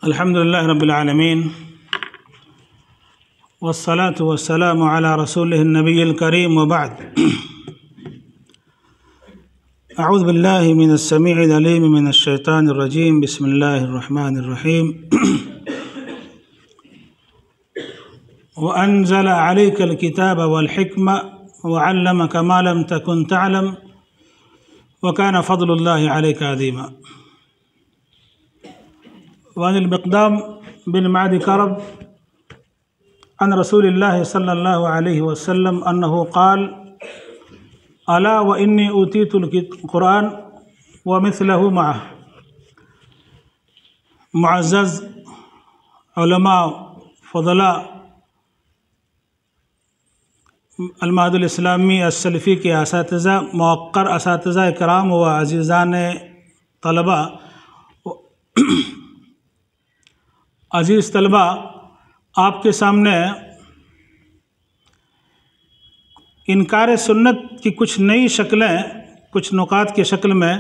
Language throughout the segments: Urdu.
الحمدللہ رب العالمین والصلاة والسلام علی رسولہ النبی الکریم وبعد اعوذ باللہ من السمیع العلیم من الشیطان الرجیم بسم اللہ الرحمن الرحیم وأنزل عليك الكتاب والحكمة وعلمك ما لم تكن تعلم وكان فضل الله عليك عظيما. وعن المقدام بن معد كرب عن رسول الله صلى الله عليه وسلم أنه قال: ألا وإني أوتيت القرآن ومثله معه. معزز علماء فضلاء المعهد الاسلامی السلفی کے اساتذہ، موقر اساتذہ کرام و عزیزان طلبہ، عزیز طلبہ، آپ کے سامنے انکار سنت کی کچھ نئی شکلیں، کچھ نکات کی شکل میں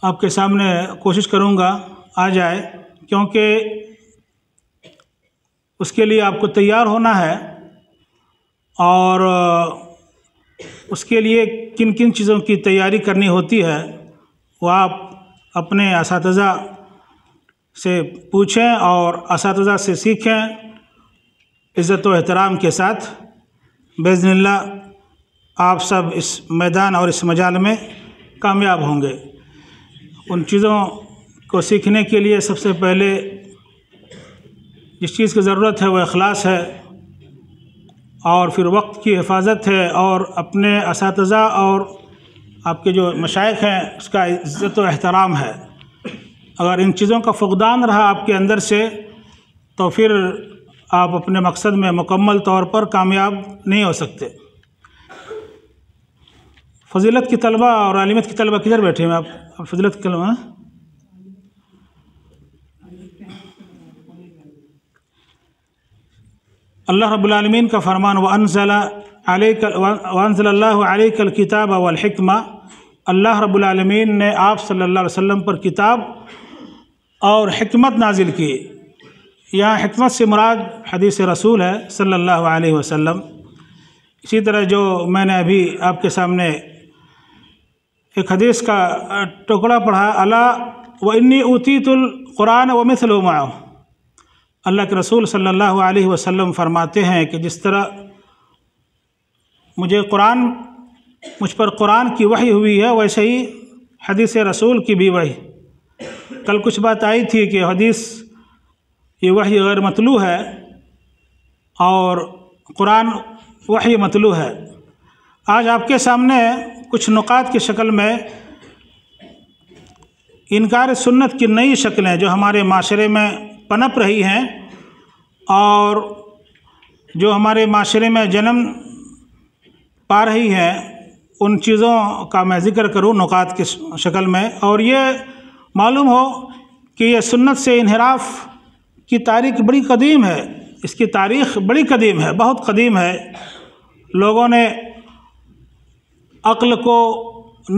آپ کے سامنے کوشش کروں گا آ جائے، کیونکہ اس کے لیے آپ کو تیار ہونا ہے اور اس کے لیے کن کن چیزوں کی تیاری کرنی ہوتی ہے وہ آپ اپنے اساتذہ سے پوچھیں اور اساتذہ سے سیکھیں عزت و احترام کے ساتھ. باذن اللہ آپ سب اس میدان اور اس مجال میں کامیاب ہوں گے. ان چیزوں کو سیکھنے کے لیے سب سے پہلے جس چیز کی ضرورت ہے وہ اخلاص ہے، اور پھر وقت کی حفاظت ہے، اور اپنے اساتذہ اور آپ کے جو مشائخ ہیں اس کا عزت و احترام ہے. اگر ان چیزوں کا فقدان رہا آپ کے اندر سے تو پھر آپ اپنے مقصد میں مکمل طور پر کامیاب نہیں ہو سکتے. فضیلت کی طلبہ اور عالمیت کی طلبہ کدھر بیٹھے ہیں آپ فضیلت کی طلبہ؟ اللہ رب العالمین کا فرمان وَأَنزَلَ اللَّهُ عَلَيْكَ الْكِتَابَ وَالْحِكْمَةَ، اللہ رب العالمین نے آپ صلی اللہ علیہ وسلم پر کتاب اور حکمت نازل کی. یہاں حکمت سے مراد حدیث رسول ہے صلی اللہ علیہ وسلم. اسی طرح جو میں نے ابھی آپ کے سامنے ایک حدیث کا ٹکڑا پڑھا، الا وانی اوتیت القرآن ومثلہ معہ، اللہ کے رسول صلی اللہ علیہ وسلم فرماتے ہیں کہ جس طرح مجھ پر قرآن کی وحی ہوئی ہے ویسے ہی حدیث رسول کی بھی وحی. کل کچھ بات آئی تھی کہ حدیث یہ وحی غیر مطلوع ہے اور قرآن وحی مطلوع ہے. آج آپ کے سامنے کچھ نکات کی شکل میں انکار سنت کی نئی شکلیں جو ہمارے معاشرے میں پنپ رہی ہیں اور جو ہمارے معاشرے میں جنم پا رہی ہیں، ان چیزوں کا میں ذکر کروں نکات کی شکل میں. اور یہ معلوم ہو کہ یہ سنت سے انحراف کی تاریخ بڑی قدیم ہے، اس کی تاریخ بڑی قدیم ہے، بہت قدیم ہے. لوگوں نے عقل کو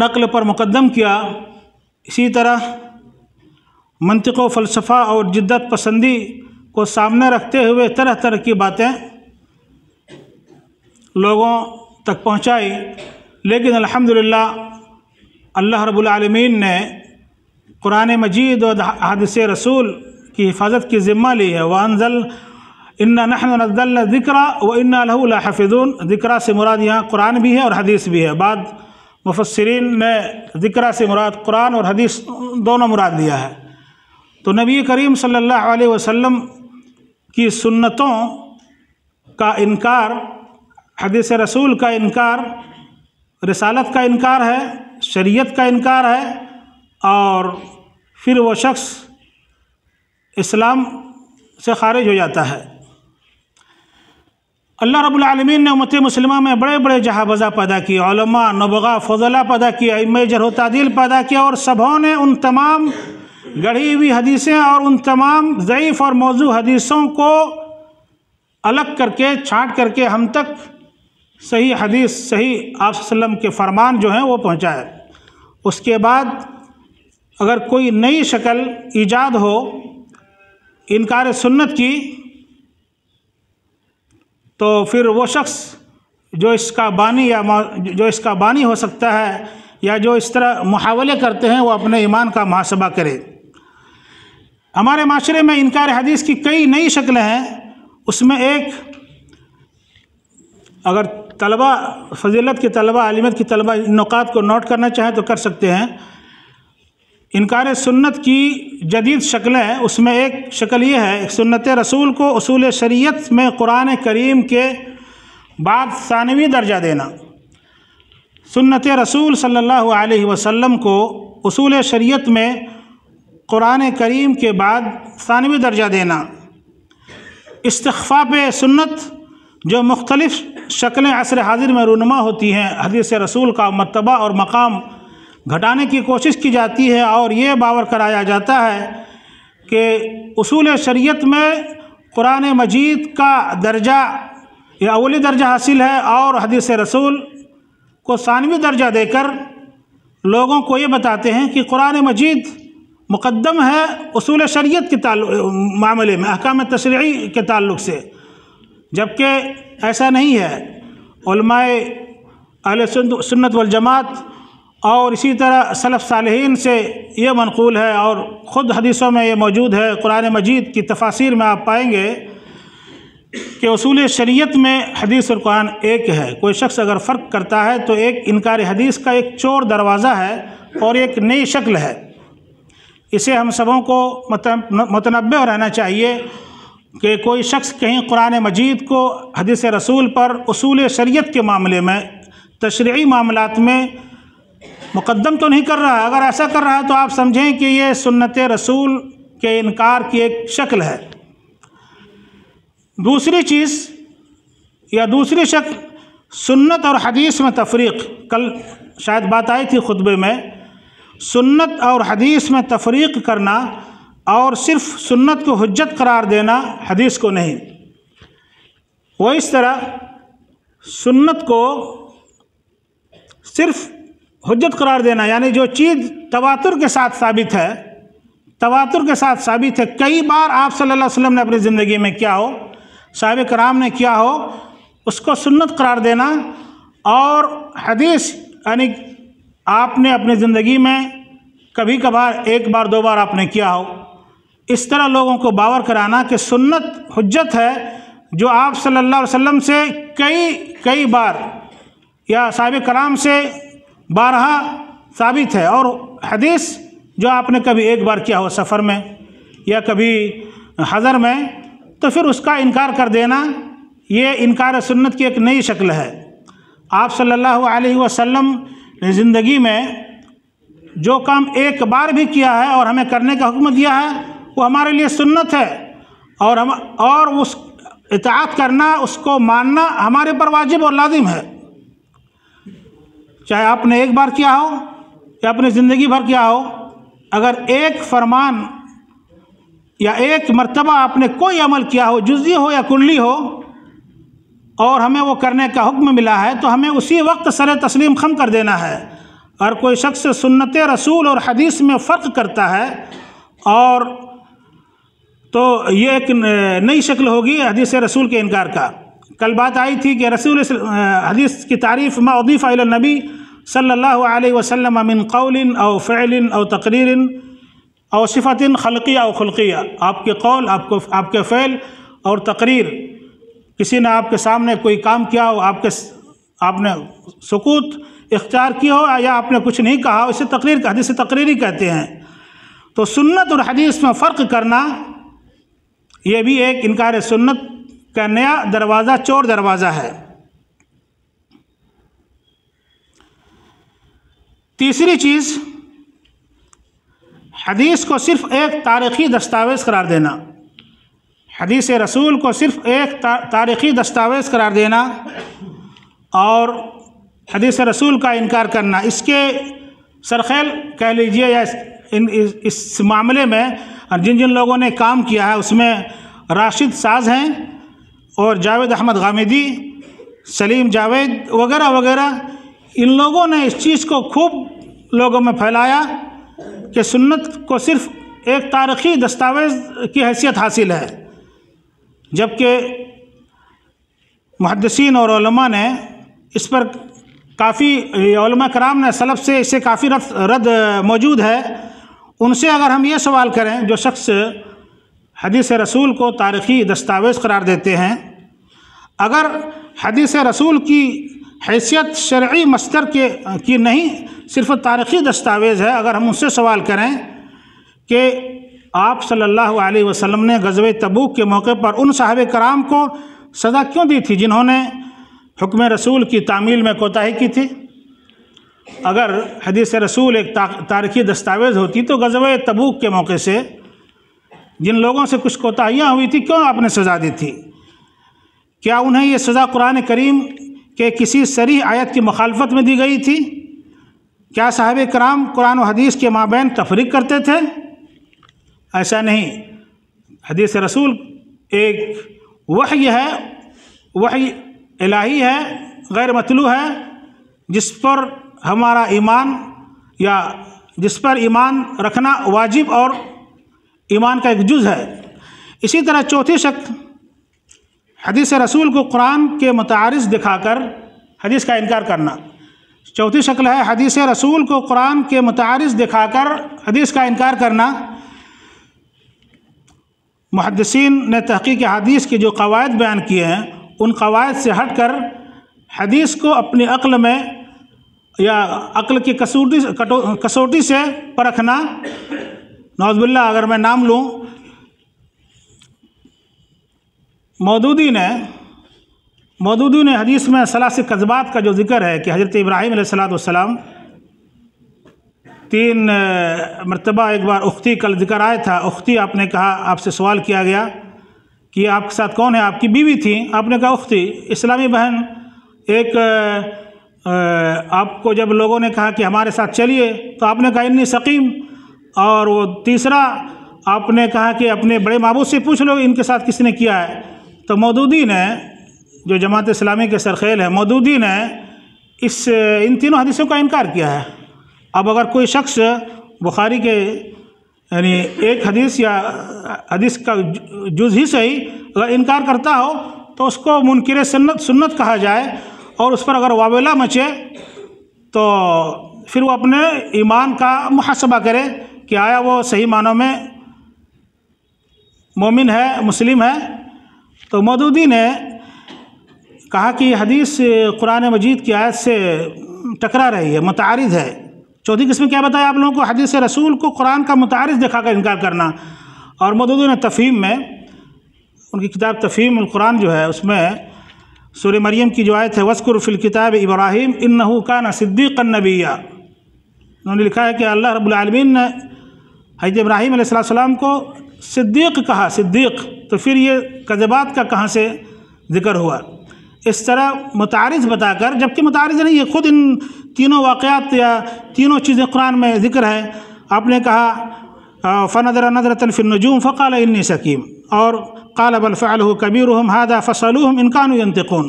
نقل پر مقدم کیا، اسی طرح منطق و فلسفہ اور جدت پسندی کو سامنے رکھتے ہوئے طرح طرح کی باتیں لوگوں تک پہنچائی. لیکن الحمدللہ اللہ رب العالمین نے قرآن مجید و حدیث رسول کی حفاظت کی ذمہ لی ہے. اِنَّا نَحْنُ نَزَّلْنَا الذِّكْرَ وَإِنَّا لَهُ لَحَافِظُونَ. ذکرہ سے مراد یہاں قرآن بھی ہے اور حدیث بھی ہے. بعد مفسرین نے ذکرہ سے مراد قرآن اور حدیث دونوں مراد لیا ہے. تو نبی کریم صلی اللہ علیہ وسلم کی سنتوں کا انکار، حدیث رسول کا انکار، رسالت کا انکار ہے، شریعت کا انکار ہے، اور پھر وہ شخص اسلام سے خارج ہو جاتا ہے. اللہ رب العالمین نے امت مسلمہ میں بڑے بڑے جہابذہ پیدا کیے، علماء، نبغاء، فضلاء پیدا کیے، ائمہ جرح و تعدیل پیدا کیا، اور سبھوں نے ان تمام گڑھی ہوئی حدیثیں اور ان تمام ضعیف اور موضوع حدیثوں کو الگ کر کے چھانٹ کر کے ہم تک صحیح حدیث، صحیح آپ صلی اللہ علیہ وسلم کے فرمان جو ہیں وہ پہنچائے. اس کے بعد اگر کوئی نئی شکل ایجاد ہو انکار سنت کی تو پھر وہ شخص جو اس کا بانی ہو سکتا ہے یا جو اس طرح محاولے کرتے ہیں وہ اپنے ایمان کا محاسبہ کرے۔ ہمارے معاشرے میں انکار حدیث کی کئی نئی شکلیں ہیں۔ اس میں ایک، اگر طلبہ فضیلت کے طلبہ، عالمیت کے طلبہ ان نکات کو نوٹ کرنا چاہیں تو کر سکتے ہیں۔ انکار سنت کی جدید شکلیں ہیں، اس میں ایک شکل یہ ہے، سنت رسول کو اصول شریعت میں قرآن کریم کے بعد ثانوی درجہ دینا۔ سنت رسول صلی اللہ علیہ وسلم کو اصول شریعت میں قرآن کریم کے بعد ثانوی درجہ دینا۔ استخفاف سنت، جو مختلف شکلیں عصر حاضر میں رونما ہوتی ہیں، حدیث رسول کا مرتبہ اور مقام گھٹانے کی کوشش کی جاتی ہے، اور یہ باور کرایا جاتا ہے کہ اصول شریعت میں قرآن مجید کا درجہ یا اولی درجہ حاصل ہے، اور حدیث رسول کو ثانوی درجہ دے کر لوگوں کو یہ بتاتے ہیں کہ قرآن مجید مقدم ہے اصول شریعت کے معاملے میں، احکام تشریعی کے تعلق سے، جبکہ ایسا نہیں ہے۔ علماء اہل سنت والجماعت اور اسی طرح سلف صالحین سے یہ منقول ہے، اور خود حدیثوں میں یہ موجود ہے، قرآن مجید کی تفاسیر میں آپ پائیں گے کہ اصول شریعت میں حدیث اور قرآن ایک ہے۔ کوئی شخص اگر فرق کرتا ہے تو ایک انکار حدیث کا ایک چور دروازہ ہے اور ایک نئی شکل ہے۔ اسے ہم سبوں کو متنبہ رہنا چاہیے کہ کوئی شخص کہیں قرآن مجید کو حدیث رسول پر اصول شریعت کے معاملے میں، تشریعی معاملات میں مقدم تو نہیں کر رہا ہے۔ اگر ایسا کر رہا ہے تو آپ سمجھیں کہ یہ سنت رسول کے انکار کی ایک شکل ہے۔ دوسری چیز یا دوسری شکل، سنت اور حدیث میں تفریق۔ کل شاید بات آئی تھی خطبے میں، سنت اور حدیث میں تفریق کرنا اور صرف سنت کو حجت قرار دینا، حدیث کو نہیں۔ وہ اس طرح سنت کو صرف حجت قرار دینا، یعنی جو چیز تواتر کے ساتھ ثابت ہے، کئی بار آپ صلی اللہ علیہ وسلم نے اپنی زندگی میں کیا ہو، صحابہ کرام نے کیا ہو، اس کو سنت قرار دینا، اور حدیث یعنی آپ نے اپنی زندگی میں کبھی کبھار ایک بار دو بار آپ نے کیا ہو، اس طرح لوگوں کو باور کرانا کہ سنت حجت ہے جو آپ صلی اللہ علیہ وسلم سے کئی بار یا صحابہ کرام سے بارہا ثابت ہے، اور حدیث جو آپ نے کبھی ایک بار کیا ہو سفر میں یا کبھی حضر میں، تو پھر اس کا انکار کر دینا، یہ انکار سنت کی ایک نئی شکل ہے۔ آپ صلی اللہ علیہ وسلم نے زندگی میں جو کام ایک بار بھی کیا ہے اور ہمیں کرنے کا حکم دیا ہے، وہ ہمارے لیے سنت ہے، اور اس اطاعت کرنا، اس کو ماننا ہمارے پر واجب اور لازم ہے، چاہے آپ نے ایک بار کیا ہو یا اپنی زندگی بھر کیا ہو۔ اگر ایک فرمان یا ایک مرتبہ آپ نے کوئی عمل کیا ہو، جزئی ہو یا کلی ہو، اور ہمیں وہ کرنے کا حکم ملا ہے، تو ہمیں اسی وقت سر تسلیم خم کر دینا ہے۔ اور کوئی شخص سنت رسول اور حدیث میں فرق کرتا ہے، اور تو یہ ایک نئی شکل ہوگی حدیث رسول کے انکار کا۔ کل بات آئی تھی کہ رسول حدیث کی تعریف ما اضیف الی النبی صلی اللہ علیہ وسلم من قول او فعل او تقریر او صفت خلقیہ او خلقیہ، آپ کے قول، آپ کے فعل اور تقریر، کسی نے آپ کے سامنے کوئی کام کیا ہو، آپ نے سکوت اختیار کی ہو، یا آپ نے کچھ نہیں کہا، اسے تقریر کا حدیث تقریری کہتے ہیں۔ تو سنت اور حدیث میں فرق کرنا، یہ بھی ایک انکار سنت کا نیا دروازہ، چور دروازہ ہے۔ تیسری چیز، حدیث کو صرف ایک تاریخی دستاویز قرار دینا، حدیث رسول کو صرف ایک تاریخی دستاویز قرار دینا اور حدیث رسول کا انکار کرنا۔ اس کے سرخیل کہہ لیجئے، یا اس معاملے میں جن لوگوں نے کام کیا ہے، اس میں راشد ساز ہیں اور جاوید احمد غامدی، سلیم جاوید وغیرہ وغیرہ۔ ان لوگوں نے اس چیز کو خوب لوگوں میں پھیلایا کہ سنت کو صرف ایک تاریخی دستاویز کی حیثیت حاصل ہے، جبکہ محدثین اور علماء نے اس پر کافی علماء کرام نے سلف سے اسے کافی رد موجود ہے۔ ان سے اگر ہم یہ سوال کریں، جو شخص حدیث رسول کو تاریخی دستاویز قرار دیتے ہیں، اگر حدیث رسول کی حیثیت شرعی مصدر کی نہیں، صرف تاریخی دستاویز ہے، اگر ہم ان سے سوال کریں کہ آپ صلی اللہ علیہ وسلم نے غزوہ تبوک کے موقع پر ان صحابہ کرام کو سزا کیوں دی تھی جنہوں نے حکم رسول کی تعمیل میں کوتاہی کی تھی؟ اگر حدیث رسول ایک تاریخی دستاویز ہوتی تو غزوہ تبوک کے موقع سے جن لوگوں سے کچھ کوتاہیاں ہوئی تھی کیوں آپ نے سزا دی تھی؟ کیا انہیں یہ سزا قرآن کریم کے کسی صریح آیت کی مخالفت میں دی گئی تھی؟ کیا صحابہ کرام قرآن و حدیث کے مابین تفریق کرتے تھے؟ ایسا نہیں۔ حدیث رسول ایک وحی ہے، وحی الہی ہے، غیر مطلوع ہے، جس پر ہمارا ایمان یا جس پر ایمان رکھنا واجب اور ایمان کا ایک جز ہے۔ اسی طرح چوتھی شکل حدیث رسول کو قرآن کے متعارض دکھا کر حدیث کا انکار کرنا۔ چوتھی شکل ہے حدیث رسول کو قرآن کے متعارض دکھا کر حدیث کا انکار کرنا۔ محدثین نے تحقیق حدیث کے جو قواعد بیان کیے ہیں، ان قواعد سے ہٹ کر حدیث کو اپنی عقل میں یا عقل کی کسوٹی سے پرکھنا۔ نعوذ باللہ اگر میں نام لوں، مودودی نے حدیث میں ثلاث کذبات کا جو ذکر ہے کہ حضرت ابراہیم علیہ السلام 3 مرتبہ، ایک بار اختی کل ذکر آیا تھا، اختی آپ نے کہا، آپ سے سوال کیا گیا کہ یہ آپ کے ساتھ کون ہے؟ آپ کی بیوی تھی، آپ نے کہا اختی، اسلامی بہن۔ ایک آپ کو جب لوگوں نے کہا کہ ہمارے ساتھ چلیے تو آپ نے کہا انی سقیم، اور وہ تیسرا آپ نے کہا کہ اپنے بڑے معبود سے پوچھ لو ان کے ساتھ کس نے کیا ہے۔ تو مودودی نے، جو جماعت اسلامی کے سرخیل ہے، مودودی نے ان تینوں حدیثوں کا انکار کیا ہے۔ اب اگر کوئی شخص بخاری کے یعنی ایک حدیث یا حدیث کا جز ہی صحیح اگر انکار کرتا ہو تو اس کو منکر سنت کہا جائے، اور اس پر اگر واویلا مچے تو پھر وہ اپنے ایمان کا محاسبہ کرے کہ آیا وہ صحیح معنوں میں مومن ہے، مسلم ہے۔ تو مودودی نے کہا کہ یہ حدیث قرآن مجید کی آیت سے ٹکرا رہی ہے، متعارض ہے۔ چوتھی قسم کیا بتایا آپ لوگوں کو؟ حدیث رسول کو قرآن کا متعارض دکھا کر انکار کرنا۔ اور مودودی نے تفہیم میں، ان کی کتاب تفہیم القرآن جو ہے، اس میں سورہ مریم کی جو آیت ہے وَاذْكُرْ فِي الْكِتَابِ ابراہیم إِنَّهُ كَانَ صِدِّيقًا نَبِيًّا، انہوں نے لکھا ہے کہ اللہ رب العالمین نے حضرت ابراہیم علیہ السلام کو صدیق کہا، صدیق، تو پھر یہ کذبات کا کہاں سے ذکر ہوا؟ اس طرح متعارض بتا کر، جبکہ متعارض نہیں، یہ خود ان تینوں واقعات یا تینوں چیزیں قرآن میں ذکر ہیں۔ آپ نے کہا فَنَظَرَ نَظْرَةً فِي النُّجُومِ فَقَالَ إِنِّي سَقِيمٌ، اور قَالَ بَلْ فَعَلَهُ كَبِيرُهُمْ هَذَا فَاسْأَلُوهُمْ إِنْ كَانُوا يَنْطِقُونَ۔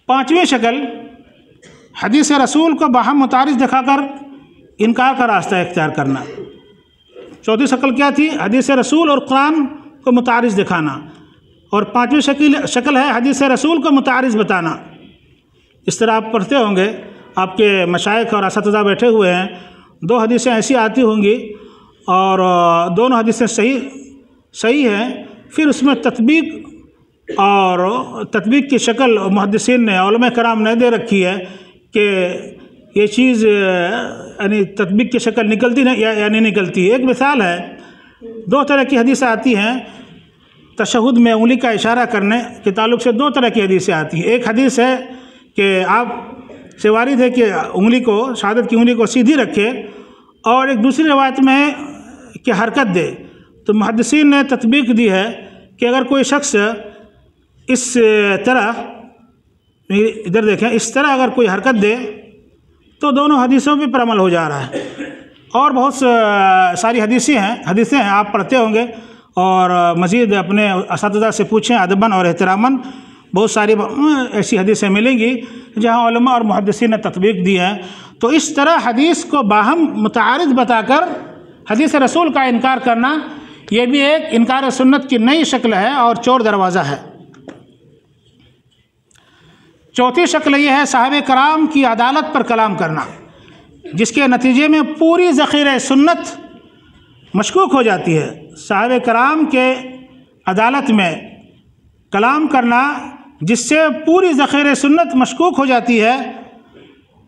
پانچویں شکل حدیث رسول کو باہم متعارض دکھا کر انکار کا راستہ اختیار کرنا۔ چوتھی شکل کیا تھی؟ حدیث رسول اور قرآن کو متعارض دکھانا، اور پانچویں شکل ہے حدیث رسول کو متعارض بتانا۔ اس طرح آپ پڑھتے ہوں گے، آپ کے مشائخ اور اساتذہ بیٹھے ہوئے ہیں، 2 حدیثیں ایسی آتی ہوں گی اور دونوں حدیثیں صحیح ہیں، پھر اس میں تطبیق کی شکل محدثین نے، علماء کرام نے دے رکھی ہے کہ یہ چیز یعنی تطبیق کی شکل نکلتی یا نہیں نکلتی۔ ایک مثال ہے، 2 طرح کی حدیثیں آتی ہیں تشہد میں انگلی کا اشارہ کرنے کے تعلق سے۔ 2 طرح کی حدیثیں آتی ہیں۔ ایک حدیث ہے کہ آپ سے وارد ہے کہ انگلی کو، شہادت کی انگلی کو سیدھی رکھے، اور ایک دوسری روایت میں ہے کہ حرکت دے۔ تو محدثین نے تطبیق دی ہے کہ اگر کوئی شخص اس طرح، ادھر دیکھیں، اس طرح اگر کوئی حرکت دے تو دونوں حدیثوں پہ عمل ہو جا رہا ہے۔ اور بہت ساری حدیثیں ہیں، آپ پڑھتے ہوں گے، اور مزید اپنے اساتذہ سے پوچھیں ادباً اور احتراماً، بہت ساری ایسی حدیثیں ملیں گی جہاں علماء اور محدثین نے تطبیق دی ہے۔ تو اس طرح حدیث کو باہم متعارض بتا کر حدیث رسول کا انکار کرنا یہ بھی ایک انکار سنت کی نئی شکل ہے اور چور دروازہ ہے۔ چوتھی شکل یہ ہے صحابہ کرام کی عدالت پر کلام کرنا، جس کے نتیجے میں پوری ذخیرہ سنت مشکوک ہو جاتی ہے۔ صحابہ کرام کے عدالت میں کلام کرنا جس سے پوری ذخیرہ سنت مشکوک ہو جاتی ہے،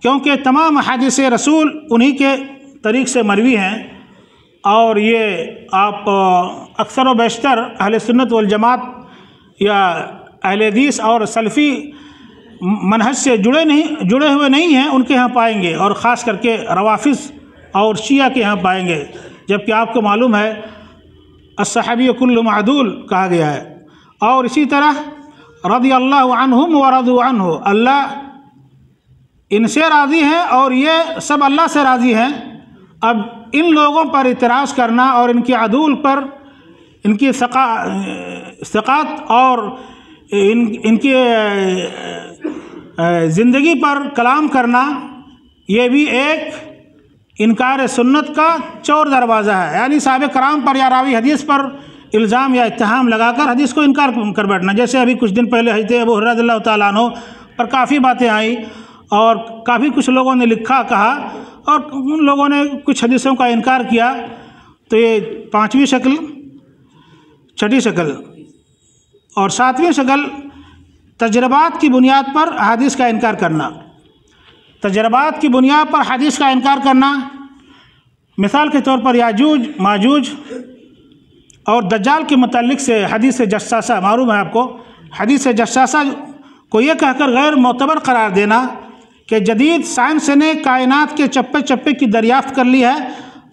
کیونکہ تمام احادیث رسول انہی کے طریق سے مروی ہیں، اور یہ آپ اکثر و بیشتر اہل سنت والجماعت یا اہل حدیث اور سلفی منہج سے جڑے ہوئے نہیں ہیں ان کے ہاں پائیں گے، اور خاص کر کے روافض اور شیعہ کے ہاں پائیں گے، جبکہ آپ کو معلوم ہے الصحابی کل معدول کہا گیا ہے۔ اور اسی طرح رضی اللہ عنہم ورضوا عنہ، اللہ ان سے راضی ہیں اور یہ سب اللہ سے راضی ہیں۔ اب ان لوگوں پر اعتراض کرنا اور ان کی عدول پر، ان کی ثقات اور ان کی زندگی پر کلام کرنا یہ بھی ایک انکار سنت کا چور دروازہ ہے، یعنی صحابہ کرام پر یا راوی حدیث پر الزام یا اتہام لگا کر حدیث کو انکار کر بیٹھنا۔ جیسے ابھی کچھ دن پہلے حضرت ابو ہریرہ رضی اللہ تعالیٰ عنہ پر کافی باتیں آئیں اور کافی کچھ لوگوں نے لکھا کہا، اور ان لوگوں نے کچھ حدیثوں کا انکار کیا۔ تو یہ پانچویں شکل، چھٹی شکل، اور ساتویں شکل تجربات کی بنیاد پر حدیث کا انکار کرنا۔ تجربات کی بنیاد پر حدیث کا انکار کرنا، مثال کے طور پر یاجوج ماجوج اور دجال کے متعلق سے حدیث جساسہ معلوم ہے آپ کو، حدیث جساسہ کو یہ کہہ کر غیر معتبر قرار دینا کہ جدید سائنس نے کائنات کے چپے چپے کی دریافت کر لی ہے،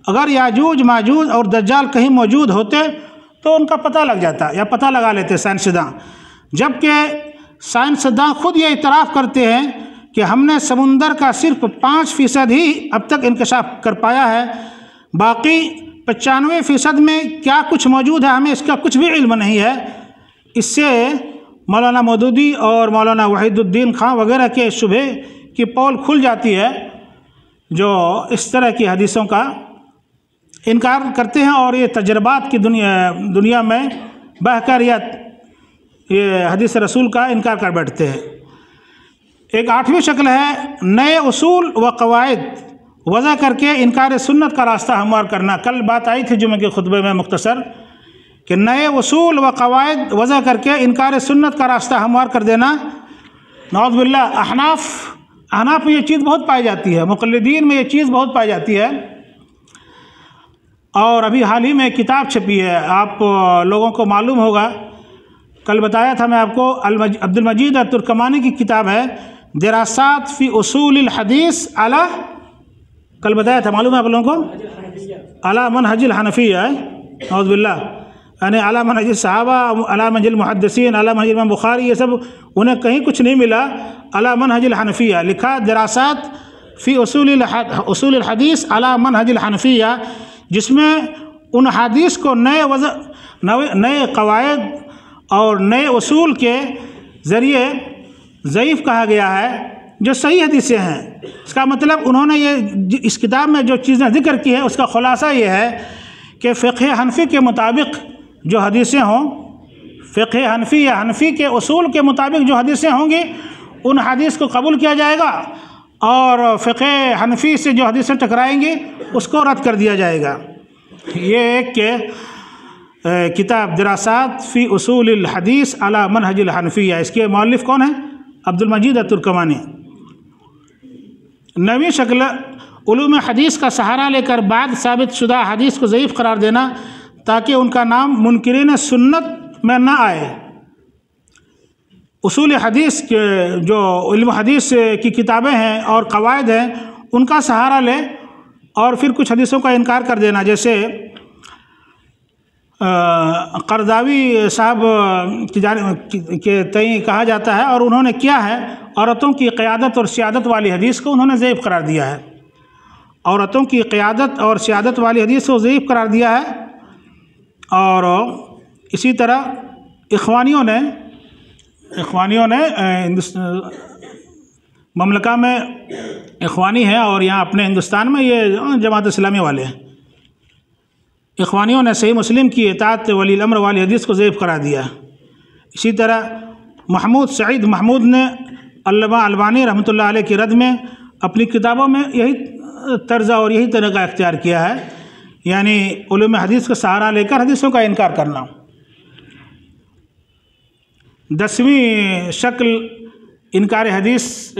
اگر یاجوج ماجوج اور دجال کہیں موجود ہوتے تو ان کا پتہ لگ جاتا یا پتہ لگا لیتے سائنسداں، جبکہ سائنسداں خود یہ اعتراف کرتے ہیں کہ ہم نے سمندر کا صرف 5% ہی اب تک انکشاف کر پایا ہے، باقی 95% میں کیا کچھ موجود ہے ہمیں اس کا کچھ بھی علم نہیں ہے۔ اس سے مولانا مودودی اور مولانا وحید الدین خان وغیرہ کے شبہ کی پول کھل جاتی ہے، جو اس طرح کی حدیثوں کا انکار کرتے ہیں اور یہ تجربات کی دنیا میں بہہ کر یہ حدیث رسول کا انکار کر بیٹھتے ہیں۔ ایک آٹھویں شکل ہے نئے اصول و قواعد وضع کر کے انکار سنت کا راستہ ہموار کرنا۔ کل بات آئی تھی جمعہ کے خطبے میں مختصر کہ نئے اصول و قواعد وضع کر کے انکار سنت کا راستہ ہموار کر دینا۔ نعوذ باللہ احناف میں یہ چیز بہت پائی جاتی ہے، مقلدین میں یہ چیز بہت پائی جاتی ہے، اور ابھی حال ہی میں کتاب چھپی ہے، آپ لوگوں کو معلوم ہوگا، کل بتایا تھا میں آپ کو، عبد المجید الترکمانی کی کتاب ہے دراسات فی اصول الحدیث علی، کل بتایا تھا معلوم ہے آپ لوگوں کو، علی منہج الحنفیہ، نعوذ باللہ، یعنی علی منہج الصحابہ، علی منہج المحدثین، علی منہج امام بخاری، یہ سب انہیں کہیں کچھ نہیں ملا، علی منہج الحنفیہ لکھا، دراسات فی اصول الحدیث علی منہج الحنفیہ، جس میں ان حدیث کو نئے قواعد اور نئے اصول کے ذریعے ضعیف کہا گیا ہے جو صحیح حدیثیں ہیں۔ اس کا مطلب انہوں نے یہ اس کتاب میں جو چیزیں ذکر کی ہیں اس کا خلاصہ یہ ہے کہ فقہ حنفی کے مطابق جو حدیثیں ہوں، فقہ حنفی یا حنفی کے اصول کے مطابق جو حدیثیں ہوں گی ان حدیث کو قبول کیا جائے گا، اور فقہ حنفی سے جو حدیثیں ٹکرائیں گی اس کو رد کر دیا جائے گا۔ یہ ایک کتاب دراسات فی اصول الحدیث علی منہج الحنفیہ، اس کے مؤلف کون ہیں؟ عبد المجید الترکمانی۔ نویں شکل علوم حدیث کا سہارا لے کر بعد ثابت شدہ حدیث کو ضعیف قرار دینا تاکہ ان کا نام منکرین سنت میں نہ آئے۔ اصول حدیث کے جو علم حدیث کی کتابیں ہیں اور قواعد ہیں ان کا سہارا لے اور پھر کچھ حدیثوں کا انکار کر دینا، جیسے قرضاوی صاحب کے تئیں کہا جاتا ہے اور انہوں نے کیا ہے، عورتوں کی قیادت اور سیادت والی حدیث کو انہوں نے ضعیف قرار دیا ہے، عورتوں کی قیادت اور سیادت والی حدیث کو ضعیف قرار دیا ہے۔ اور اسی طرح اخوانیوں نے مملکہ میں اخوانی ہیں اور یہاں اپنے ہندوستان میں یہ جماعت اسلامی والے ہیں، اخوانیوں نے صحیح مسلم کی اطاعت ولی الامر والی حدیث کو ضعیف قرار دیا۔ اسی طرح محمود سعید محمود نے علامہ البانی رحمۃ اللہ علیہ کی رد میں اپنی کتابوں میں یہی طرز اور یہی طریقہ اختیار کیا ہے، یعنی علوم حدیث کا سہارا لے کر حدیثوں کا انکار کرنا۔ 10ویں شکل انکار حدیث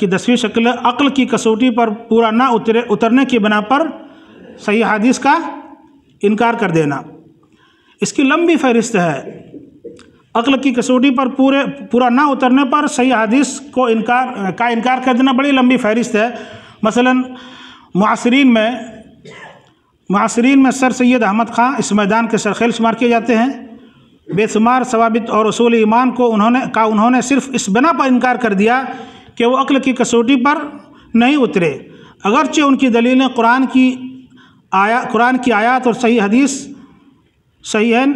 کی 10ویں شکل عقل کی کسوٹی پر پورا نہ اترنے کی بنا پر صحیح حدیث کا انکار کر دینا۔ اس کی لمبی فہرست ہے۔ عقل کی کسوٹی پر پورا نہ اترنے پر صحیح حدیث کو انکار کر دینا بڑی لمبی فہرست ہے۔ مثلا معاصرین میں سر سید احمد خان اس میدان کے سرخیل شمار کیے جاتے ہیں۔ بے شمار ثوابت اور اصول ایمان کو انہوں نے صرف اس بنا پر انکار کر دیا کہ وہ عقل کی کسوٹی پر نہیں اترے، اگرچہ ان کی دلیلیں قرآن کی آیات اور صحیحین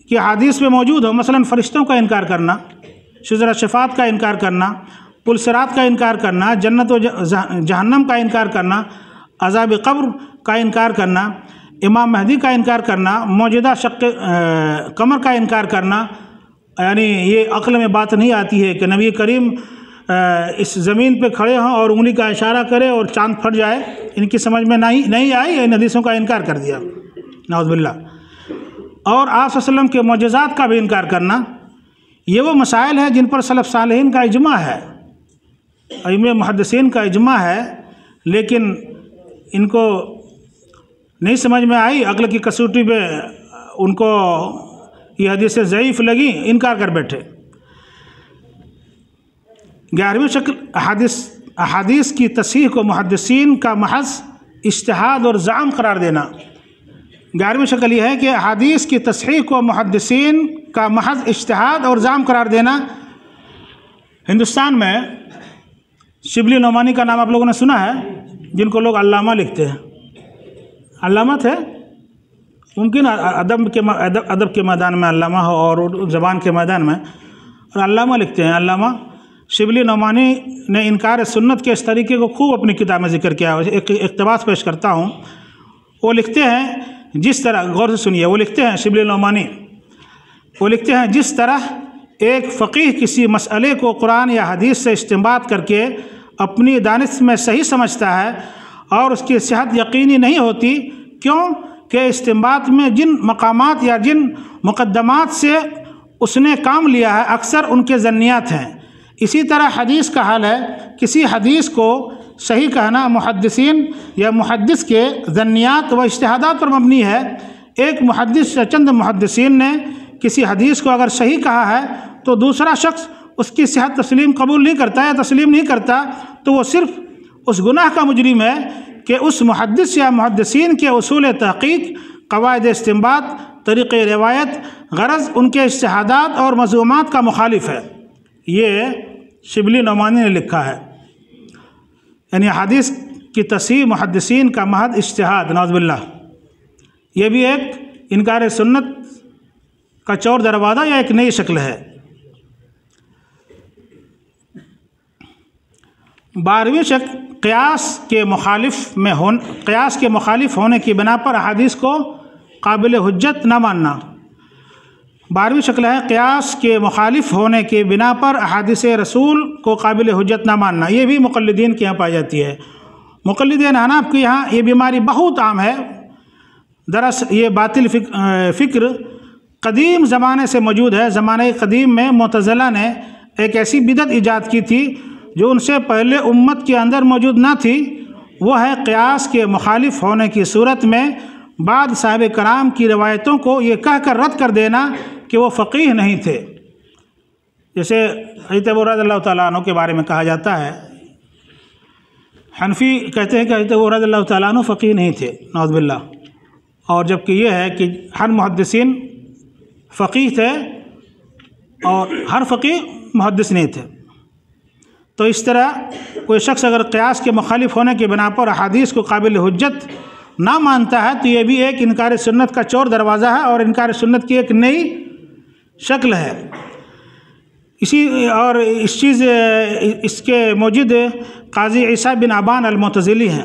کی حدیث میں موجود ہو۔ مثلا فرشتوں کا انکار کرنا، شجرہ شفاعت کا انکار کرنا، پل صراط کا انکار کرنا، جنت و جہنم کا انکار کرنا، عذاب قبر کا انکار کرنا، امام مہدی کا انکار کرنا، موجودہ شق قمر کا انکار کرنا، یعنی یہ عقل میں بات نہیں آتی ہے کہ نبی کریم اس زمین پہ کھڑے ہوں اور انگلی کا اشارہ کرے اور چاند پھٹ جائے، ان کی سمجھ میں نہیں آئی، ان حدیثوں کا انکار کر دیا، نعوذ باللہ۔ اور آپ صلی اللہ علیہ وسلم کے معجزات کا بھی انکار کرنا، یہ وہ مسائل ہیں جن پر سلف صالحین کا اجماع ہے، ائمہ محدثین کا اجماع ہے، لیکن ان کو نہیں سمجھ میں آئی، عقل کی کسوٹی پہ ان کو یہ حدیثیں ضعیف لگیں، انکار کر بیٹھے۔ 11ویں شکل احادیث کی تصحیح کو محدثین کا محض اجتہاد اور زعم قرار دینا۔ 11ویں شکل یہ ہے کہ احادیث کی تصحیح کو محدثین کا محض اجتہاد اور زعم قرار دینا۔ ہندوستان میں شبلی نعمانی کا نام آپ لوگوں نے سنا ہے، جن کو لوگ علامہ لکھتے ہیں، علامہ تھے، ممکن ادب کے میدان میں علامہ ہو اور اردو زبان کے میدان میں، اور علامہ لکھتے ہیں۔ علامہ شبلی نعمانی نے انکار سنت کے اس طریقے کو خوب اپنی کتاب میں ذکر کیا ہے۔ ایک اقتباس پیش کرتا ہوں۔ وہ لکھتے ہیں جس طرح، غور سے سنیے، وہ لکھتے ہیں شبلی نعمانی، وہ لکھتے ہیں جس طرح ایک فقیہ کسی مسئلے کو قرآن یا حدیث سے استنباط کر کے اپنی دانش میں صحیح سمجھتا ہے اور اس کی صحت یقینی نہیں ہوتی، کیوں کہ استنباط میں جن مقامات یا جن مقدمات سے اس نے کام لیا ہے اکثر ان کے ظنیات ہیں، اسی طرح حدیث کا حال ہے۔ کسی حدیث کو صحیح کہنا محدثین یا محدث کے ظنیات و اجتہادات پر مبنی ہے۔ ایک محدث یا چند محدثین نے کسی حدیث کو اگر صحیح کہا ہے تو دوسرا شخص اس کی صحت قبول نہیں کرتا یا تسلیم نہیں کرتا، تو وہ صرف اس گناہ کا مجرم ہے کہ اس محدث یا محدثین کے اصول تحقیق، قواعد استنباط، طریق روایت، غرض ان کے اجتہادات اور مضمومات کا مخالف ہے۔ یہ شبلی نعمانی نے لکھا ہے، یعنی حدیث کی تصحیح محدثین کا محض اجتہاد، نعوذ باللہ۔ یہ بھی ایک انکار سنت کا چور دروازہ یا ایک نئی شکل ہے۔ 12ویں شکل قیاس کے مخالف ہونے کی بنا پر احادیث کو قابل حجت نہ ماننا۔ 12ویں شکل ہے قیاس کے مخالف ہونے کی بنا پر احادیث رسول کو قابل حجت نہ ماننا۔ یہ بھی مقلدین کے یہاں پائی جاتی ہے۔ مقلدین حناف کے یہاں یہ بیماری بہت عام ہے۔ دراصل یہ باطل فکر قدیم زمانے سے موجود ہے۔ زمانہ قدیم میں معتزلہ نے ایک ایسی بدعت ایجاد کی تھی جو ان سے پہلے امت کے اندر موجود نہ تھی، وہ ہے قیاس کے مخالف ہونے کی صورت میں بعض صحابہ کرام کی روایتوں کو یہ کہہ کر رد کر دینا کہ وہ فقیہ نہیں تھے۔ جیسے حضرت ابو رضی اللہ تعالیٰ عنہ کے بارے میں کہا جاتا ہے، حنفی کہتے ہیں کہ حضرت ابو رضی اللہ تعالیٰ عنہ فقیہ نہیں تھے، نعوذ باللہ، اور جبکہ یہ ہے کہ ہر محدثین فقیہ تھے اور ہر فقیہ محدث نہیں تھے۔ تو اس طرح کوئی شخص اگر قیاس کے مخالف ہونے کی بنا پر احادیث کو قابل حجت نہ مانتا ہے تو یہ بھی ایک انکار سنت کا چور دروازہ ہے اور انکار سنت کی ایک نئی شکل ہے۔ اس کے موجد قاضی عیسیٰ بن ابان المعتزلی ہیں۔